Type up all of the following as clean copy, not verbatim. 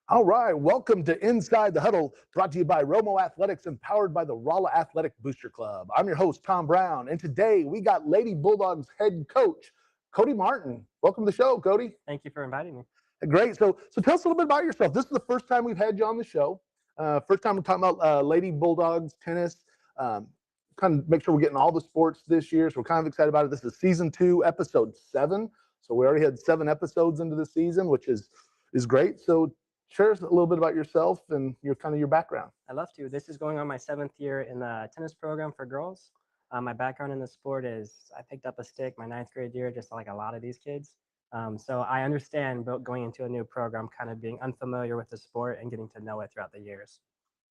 All right, welcome to Inside the Huddle, brought to you by Romo Athletics and powered by the Rolla Athletic Booster Club. I'm your host, Tom Brown, and today we got Lady Bulldogs head coach, Cody Martin. Welcome to the show, Cody. Thank you for inviting me. Great. So tell us a little bit about yourself. This is the first time we've had you on the show. First time we're talking about Lady Bulldogs tennis. Um, kind of make sure we're getting all the sports this year. So we're kind of excited about it. This is season 2, episode 7. So we already had 7 episodes into the season, which is great. So share us a little bit about yourself and your background. I'd love to. This is going on my 7th year in the tennis program for girls. My background in the sport is I picked up a stick my 9th grade year, just like a lot of these kids. So I understand going into a new program, kind of being unfamiliar with the sport and getting to know it throughout the years.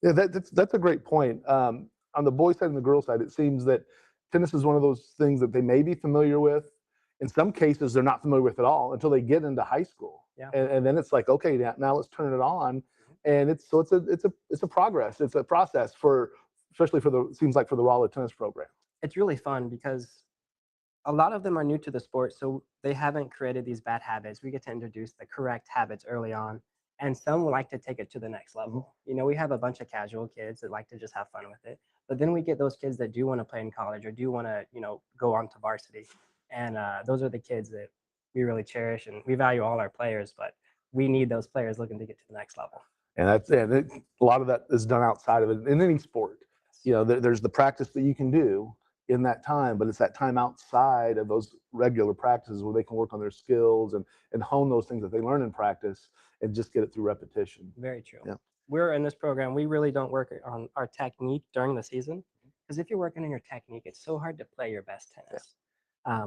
Yeah, that's a great point. On the boys' side and the girls' side, it seems that tennis is one of those things that they may be familiar with. In some cases, they're not familiar with at all until they get into high school, Yeah. and then it's like, okay, now let's turn it on, and it's a progress, it's a process for especially for the seems like for the Rolla tennis program. It's really fun because a lot of them are new to the sport, so they haven't created these bad habits. We get to introduce the correct habits early on, and some like to take it to the next level. We have a bunch of casual kids that like to just have fun with it, but then we get those kids that do want to play in college or do want to, go on to varsity, and those are the kids that we really cherish, and we value all our players, but we need those players looking to get to the next level. And a lot of that is done outside of it in any sport. There's the practice that you can do in that time, but it's that time outside of those regular practices where they can work on their skills and hone those things that they learn in practice and just get it through repetition. Very true. Yeah. We're in this program, we really don't work on our technique during the season because if you're working on your technique, it's so hard to play your best tennis.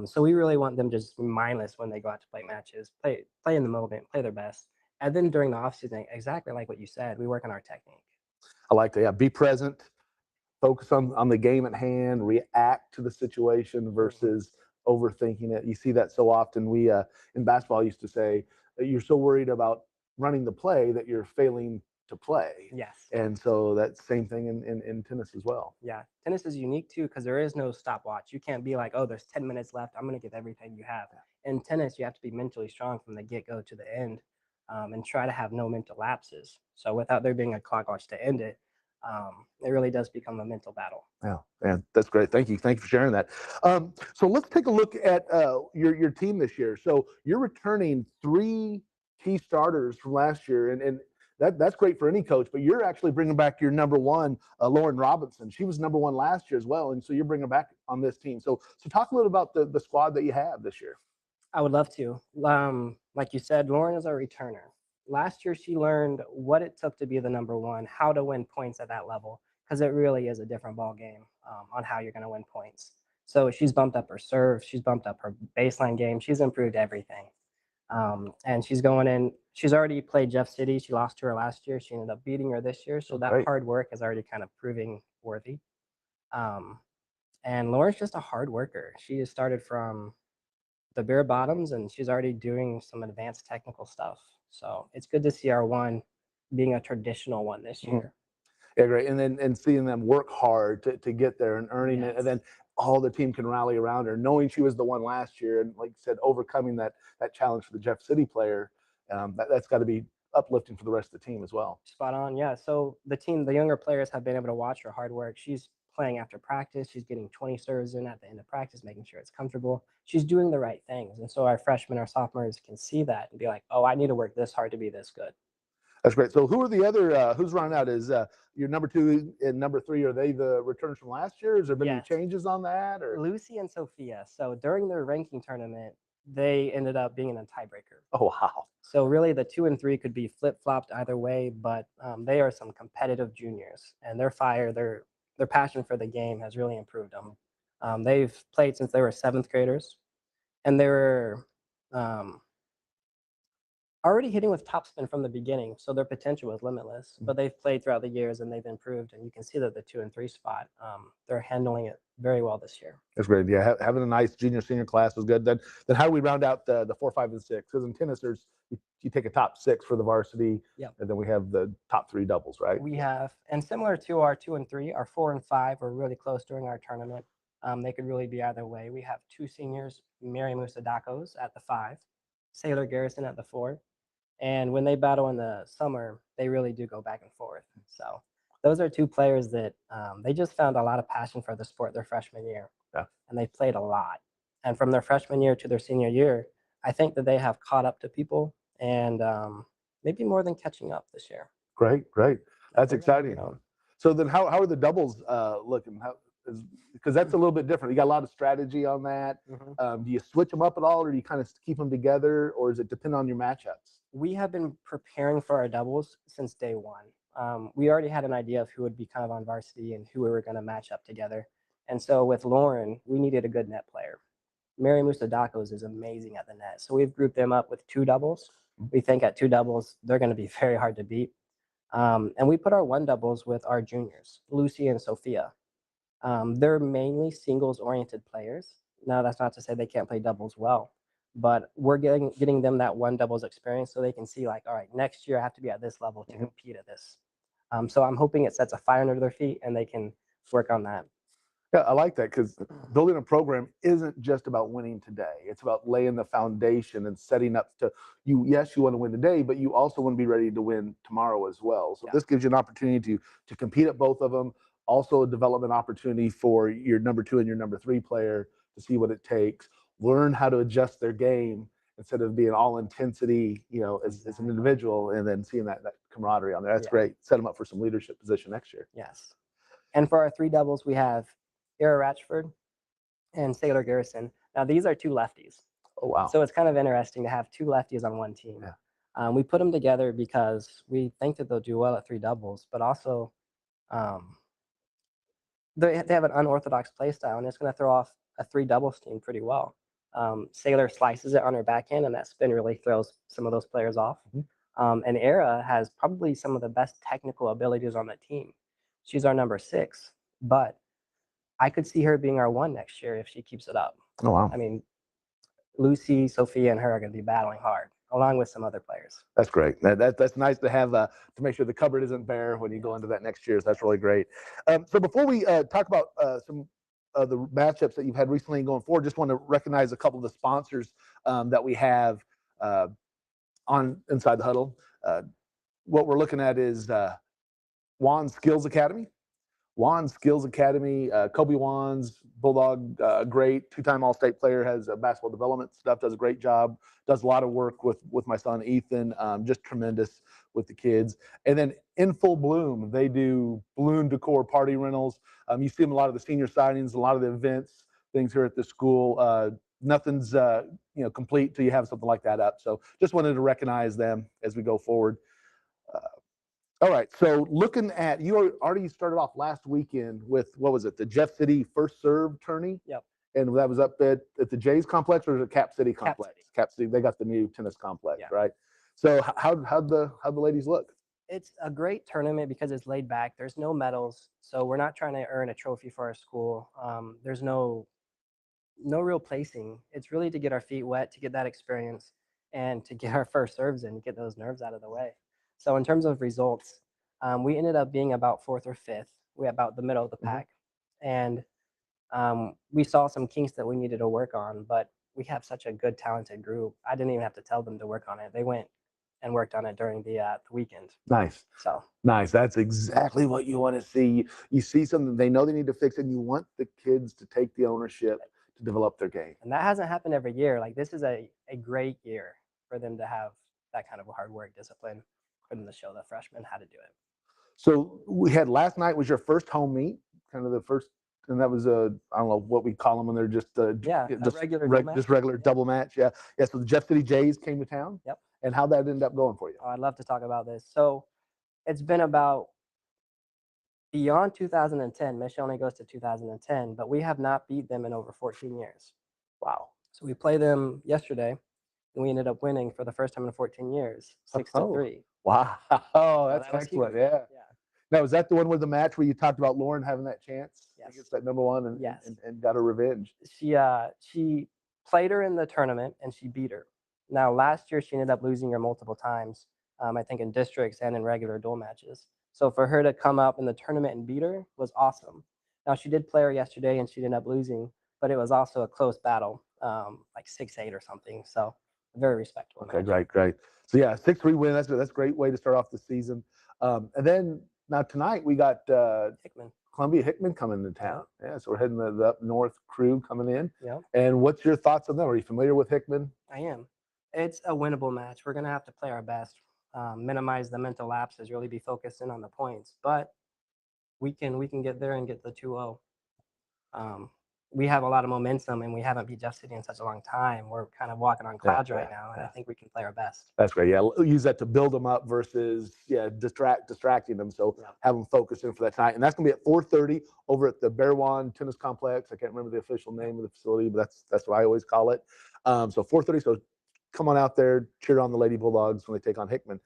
So we really want them just mindless when they go out to play matches, play in the moment, play their best. And then during the off season, exactly like what you said, we work on our technique. I like to be present, focus on the game at hand, react to the situation versus overthinking it. You see that so often. We in basketball used to say that you're so worried about running the play that you're failing to play. Yes. And so that same thing in tennis as well. Yeah. Tennis is unique too because there is no stopwatch. You can't be like, oh, there's 10 minutes left. I'm going to give everything you have. In tennis, you have to be mentally strong from the get go to the end, and try to have no mental lapses. So without there being a clock watch to end it, it really does become a mental battle. Yeah, man, that's great. Thank you for sharing that. So let's take a look at your team this year. So you're returning 3 key starters from last year, and that's great for any coach. But you're actually bringing back your number one, Lauren Robinson. She was number 1 last year as well, and so you're bringing her back on this team. So talk a little about the squad that you have this year. I would love to. Like you said, Lauren is a returner. Last year, she learned what it took to be the number one, how to win points at that level, because it really is a different ball game on how you're going to win points. So she's bumped up her serve, she's bumped up her baseline game, she's improved everything. And she's going in. She's already played Jeff City. She lost to her last year. She ended up beating her this year. So that Great. hard work is already kind of proving worthy. Um, and Lauren's just a hard worker. She has started from the bare bottoms and she's already doing some advanced technical stuff. So it's good to see our one being a traditional one this year. Yeah, great. And then seeing them work hard to get there and earning it, and then all the team can rally around her, knowing she was the one last year, and like you said, overcoming that challenge for the Jeff City player. That's got to be uplifting for the rest of the team as well. Spot on. Yeah. So the younger players have been able to watch her hard work. She's playing after practice. She's getting 20 serves in at the end of practice, making sure it's comfortable. She's doing the right things. And so our freshmen, our sophomores can see that and be like, oh, I need to work this hard to be this good. That's great. So who are the other? Who's running out? Is your number 2 and number 3? Are they the returners from last year? Has there been any changes on that? Or Lucy and Sophia. So during their ranking tournament, they ended up being in a tiebreaker. Oh wow! So really, the 2 and 3 could be flip flopped either way. But they are some competitive juniors, and their fire, their passion for the game has really improved them. They've played since they were 7th graders, and they were already hitting with topspin from the beginning, so their potential was limitless. But they've played throughout the years and they've improved, and you can see that the 2 and 3 spot, they're handling it very well this year. That's great. Yeah, having a nice junior senior class was good. Then how do we round out the 4, 5, and 6? Because in tennis, you take a top 6 for the varsity, and then we have the top 3 doubles, right? We have, and similar to our 2 and 3, our 4 and 5 were really close during our tournament. They could really be either way. We have 2 seniors, Mary Musadakos at the 5, Sailor Garrison at the 4, And when they battle in the summer, they really do go back and forth. So those are two players that they just found a lot of passion for the sport their freshman year, Yeah. and they played a lot. And from their freshman year to their senior year, I think that they have caught up to people and maybe more than catching up this year. Great, great. That's They're gonna, exciting. So then how are the doubles looking? Because that's a little bit different. You got a lot of strategy on that. Do you switch them up at all, or do you kind of keep them together, or does it depend on your matchups? We have been preparing for our doubles since day one. We already had an idea of who would be kind of on varsity and who we were going to match up together. And so with Lauren, we needed a good net player. Mary Musadakos is amazing at the net. So we've grouped them up with two doubles. We think at two doubles, they're going to be very hard to beat. And we put our one doubles with our juniors, Lucy and Sophia. They're mainly singles oriented players. Now, that's not to say they can't play doubles well, but we're getting them that one doubles experience so they can see, like, all right, next year I have to be at this level to compete at this. So I'm hoping it sets a fire under their feet and they can work on that. Yeah, I like that because building a program isn't just about winning today. It's about laying the foundation and setting up to you. Yes, you want to win today, but you also want to be ready to win tomorrow as well. So Yeah. this gives you an opportunity to compete at both of them. Also, a development opportunity for your number 2 and your number 3 player to see what it takes. Learn how to adjust their game instead of being all intensity, as an individual, and then seeing that camaraderie on there. That's great. Set them up for some leadership position next year. Yes. And for our three doubles, we have Ira Ratchford and Sailor Garrison. Now, these are two lefties. Oh, wow. So it's kind of interesting to have two lefties on one team. Yeah. We put them together because we think that they'll do well at three doubles, but also they have an unorthodox play style, and it's going to throw off a three doubles team pretty well. Sailor slices it on her backhand, and that spin really throws some of those players off. And Era has probably some of the best technical abilities on the team. She's our number 6, but I could see her being our 1 next year if she keeps it up. Oh, wow. I mean, Lucy, Sophia, and her are going to be battling hard, along with some other players. That's great. That's nice to have to make sure the cupboard isn't bare when you go into that next year. So that's really great. So before we talk about some of the matchups that you've had recently and going forward, just want to recognize a couple of the sponsors that we have on Inside the Huddle. What we're looking at is Juan Skills Academy. Juan Skills Academy, Kobe Juan's Bulldog, great 2-time All-State player, has basketball development stuff, does a great job, does a lot of work with my son Ethan, just tremendous with the kids. And then In Full Bloom, they do balloon decor party rentals. You see them a lot of the senior signings, a lot of the events, things here at the school. Nothing's complete till you have something like that up. So just wanted to recognize them as we go forward. All right, so looking at, you already started off last weekend with, what was it, the Jeff City First Serve tourney? Yep. And that was up at the Jays complex, or the Cap City complex? Cap City. They got the new tennis complex, Yeah. right? So how'd the ladies look? It's a great tournament because it's laid back. There's no medals, so we're not trying to earn a trophy for our school. There's no real placing. It's really to get our feet wet, to get that experience, and to get our first serves in, to get those nerves out of the way. So in terms of results, we ended up being about 4th or 5th. We're about the middle of the pack. And we saw some kinks that we needed to work on, but we have such a good, talented group. I didn't even have to tell them to work on it. They went and worked on it during the weekend. Nice. So nice. That's exactly what you want to see. You see something, they know they need to fix it, and you want the kids to take the ownership to develop their game. And that hasn't happened every year. Like, this is a great year for them to have that kind of hard work, discipline, for them to show the freshmen how to do it. So we had last night was your first home meet, kind of the first, and that was I don't know what we call them when they're just regular double match. Yeah. So the Jeff City Jays came to town. Yep. And how that ended up going for you? Oh, I'd love to talk about this. So it's been about beyond 2010. Michigan only goes to 2010, but we have not beat them in over 14 years. Wow. So we played them yesterday, and we ended up winning for the first time in 14 years, 6-3. Wow. Oh, that's that was excellent. huge. Yeah. Now, was that the one with the match where you talked about Lauren having that chance against that number 1 and got her revenge? She played her in the tournament, and she beat her. Now, last year, she ended up losing her multiple times, I think in districts and in regular dual matches. So for her to come up in the tournament and beat her was awesome. Now, she did play her yesterday, and she ended up losing, but it was also a close battle, like 6-8 or something. So very respectable Okay, match. great, great. So yeah, 6-3 win. That's a great way to start off the season. And then now tonight we got Hickman. Columbia Hickman coming to town. Yeah, so we're heading the up north crew coming in. Yeah, And what's your thoughts on them? Are you familiar with Hickman? I am. It's a winnable match. We're gonna have to play our best, minimize the mental lapses, really be focused in on the points. But we can get there and get the 2-0. Um, we have a lot of momentum, and we haven't beat Jeff City in such a long time. We're kind of walking on clouds right now, and I think we can play our best. That's great. Yeah, use that to build them up versus distracting them. So have them focused in for that tonight, and that's going to be at 4:30 over at the Bearwan Tennis Complex. I can't remember the official name of the facility, but that's what I always call it. So 4:30. So come on out there, cheer on the Lady Bulldogs when they take on Hickman.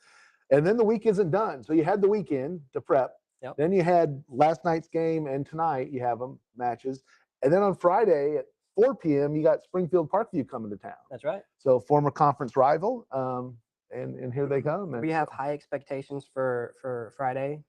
And then the week isn't done. So you had the weekend to prep. Yep. Then you had last night's game, and tonight you have them matches. And then on Friday at 4 p.m., you got Springfield Parkview coming to town. That's right. So former conference rival, and here they come. We have high expectations for Friday.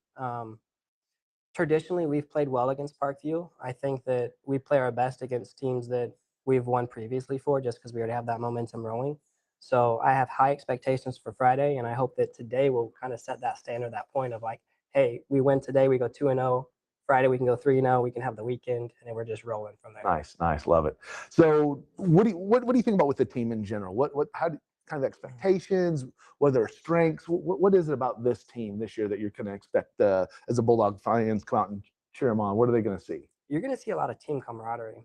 Traditionally, we've played well against Parkview. I think that we play our best against teams that we've won previously for, just because we already have that momentum rolling. So I have high expectations for Friday, and I hope that today will kind of set that standard, that point of like, hey, we win today, we go 2-0. Friday we can go 3-0. We can have the weekend, and then we're just rolling from there. Nice, nice, love it. So what do you think about with the team in general? Kind of expectations? What are their strengths? What is it about this team this year that you're going to expect as a Bulldog fans come out and cheer them on? What are they going to see? You're going to see a lot of team camaraderie.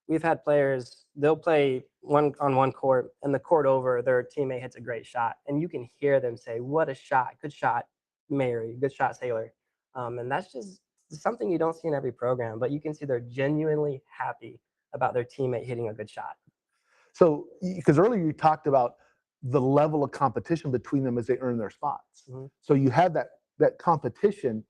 We've had players, they'll play one on one court, and the court over, their teammate hits a great shot, and you can hear them say, "What a shot! Good shot, Mary. Good shot, Sailor." And that's just something you don't see in every program, but you can see they're genuinely happy about their teammate hitting a good shot. So, because earlier you talked about the level of competition between them as they earn their spots. Mm-hmm. So you have that competition,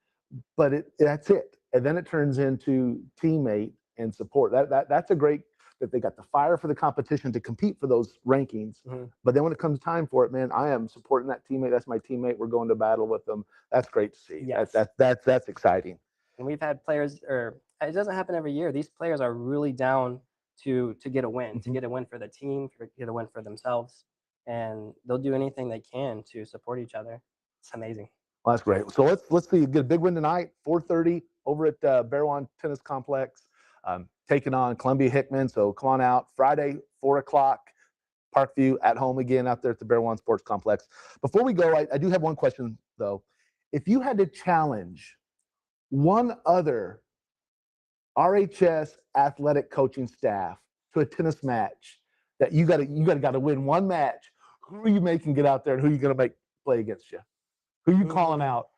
but that's it, and then it turns into teammate and support. That's a great that they got the fire for the competition to compete for those rankings. Mm-hmm. But then when it comes time for it, man, I am supporting that teammate. That's my teammate. We're going to battle with them. That's great to see. Yes. That's exciting. And we've had players, or it doesn't happen every year. These players are really down to get a win, to get a win for the team, to get a win for themselves, and they'll do anything they can to support each other. It's amazing. Well, that's great. So let's see, get a big win tonight, 4:30 over at Bearwan Tennis Complex, taking on Columbia Hickman. So come on out Friday, 4 o'clock, Parkview at home again out there at the Bearwan Sports Complex. Before we go, I do have one question though. If you had to challenge one other RHS athletic coaching staff to a tennis match that you got to win one match, who are you making get out there, and who are you going to make play against you? Who are you calling out?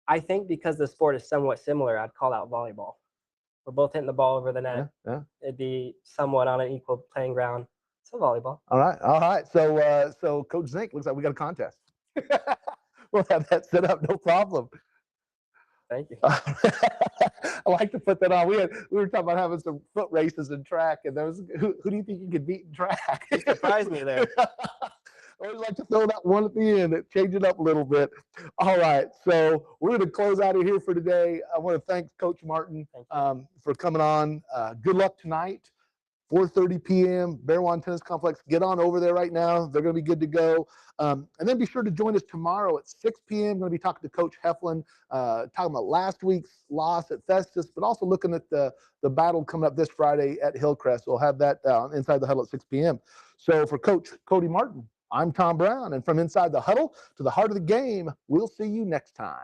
I think because the sport is somewhat similar, I'd call out volleyball. We're both hitting the ball over the net. Yeah. It'd be somewhat on an equal playing ground. So volleyball. All right. So Coach Zink, looks like we got a contest. We'll have that set up, no problem. Thank you. I like to put that on. We were talking about having some foot races in track, and there was who do you think you could beat in track? You surprised me there. I always like to throw that one at the end, change it up a little bit. All right, so we're going to close out of here for today. I want to thank Coach Martin for coming on. Good luck tonight. 4:30 p.m. Bearwan Tennis Complex. Get on over there right now. They're going to be good to go. And then be sure to join us tomorrow at 6 p.m. I'm going to be talking to Coach Heflin, talking about last week's loss at Festus, but also looking at the battle coming up this Friday at Hillcrest. We'll have that inside the huddle at 6 p.m. So for Coach Cody Martin, I'm Tom Brown. And from inside the huddle to the heart of the game, we'll see you next time.